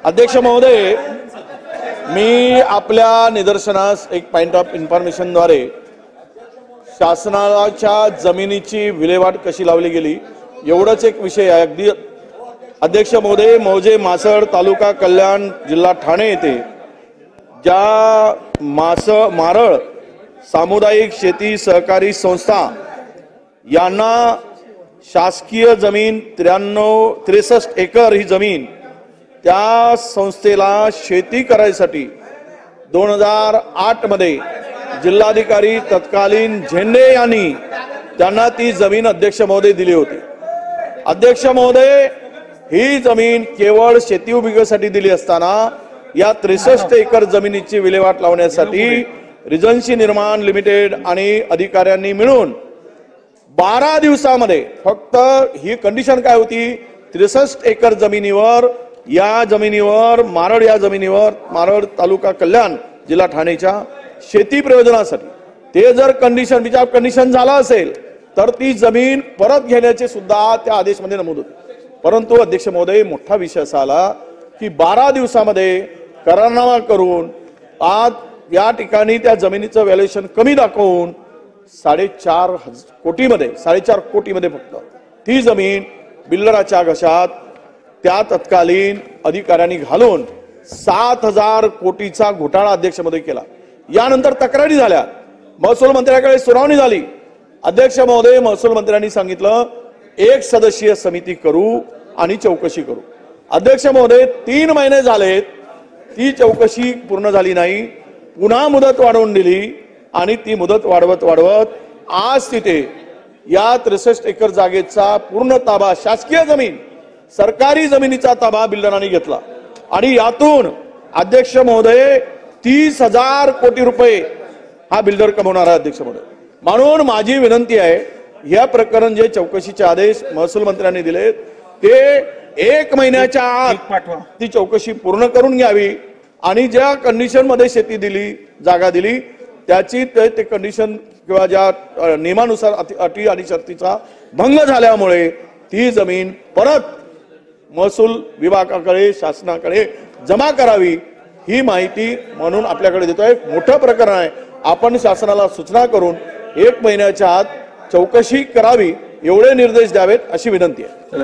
अध्यक्ष महोदय, मी आपल्या निदर्शनास एक पॉइंट ऑफ इन्फॉर्मेशनद्वारे शासनाच्या जमिनीची विल्हेवाट कशी लावली गेली एवढाच एक विषय आहे। अगदी अध्यक्ष महोदय, मौजे मासळ तालुका कल्याण जिल्हा ठाणे येथे ज्या मारळ सामुदायिक शेती सहकारी संस्था यांना शासकीय जमीन 63 एकर ही जमीन त्या संस्थेला शेती करायसाठी 2008 मध्ये जिल्हाधिकारी तत्कालीन झेंडे यांनी त्यांना ती जमीन अध्यक्ष महोदय दिली होती। अध्यक्ष महोदय, ही जमीन केवळ शेती उभिगीसाठी दिली असताना या 63 एकर जमिनीची विल्हेवाट लावण्यासाठी रिजन्सी निर्माण लिमिटेड आणि अधिकाऱ्यांनी मिळून 12 दिवसामध्ये, फक्त ही कंडिशन काय होती, 63 एकर जमिनीवर, या जमिनीवर मारळ तालुका कल्याण जिल्हा ठाणेच्या शेती प्रयोजनासाठी ते जर कंडिशन झाला असेल तर ती जमीन परत घेण्याचे सुद्धा त्या आदेशमध्ये नमूद होते। परंतु अध्यक्ष महोदय, मोठा विषय असा आला की 12 दिवसामध्ये करारनामा करून आज या ठिकाणी त्या जमिनीचं व्हॅल्युएशन कमी दाखवून 4.5 कोटीमध्ये फक्त ती जमीन बिल्डराच्या घशात त्या तत्कालीन अधिकाऱ्यांनी घालून 7,000 कोटीचा घोटाळा अध्यक्ष महोदय केला। यानंतर तक्रारी झाल्या, महसूल मंत्र्याकडे सुनावणी झाली। अध्यक्ष महोदय, महसूल मंत्र्यांनी सांगितलं 1 सदस्यीय समिती करू आणि चौकशी करू। अध्यक्ष महोदय, 3 महिने झालेत, ती चौकशी पूर्ण झाली नाही, पुन्हा मुदत वाढवून दिली आणि ती मुदत वाढवत आज तिथे या 63 एकर जागेचा पूर्ण ताबा, शासकीय जमीन, सरकारी जमिनीचा ताबा बिल्डरांनी घेतला आणि यातून अध्यक्ष महोदय 30,000 कोटी रुपये हा बिल्डर कमवणार आहे। अध्यक्ष महोदय, म्हणून माझी विनंती आहे, या प्रकरण जे चौकशीचे आदेश महसूल मंत्र्यांनी दिले ते 1 महिन्याच्या आत ती चौकशी पूर्ण करून घ्यावी आणि ज्या कंडिशन मध्ये शेती दिली, जागा दिली, त्याची ते कंडिशन किंवा ज्या नियमानुसार अटी आणि शर्तीचा भंग झाल्यामुळे ती जमीन परत महसूल विभागाकडे, शासनाकडे जमा करावी, ही माहिती म्हणून आपल्याकडे देतोय। मोठं प्रकरण आहे, आपण शासनाला सूचना करून 1 महिन्याच्या आत चौकशी करावी एवढे निर्देश द्यावेत अशी विनंती आहे।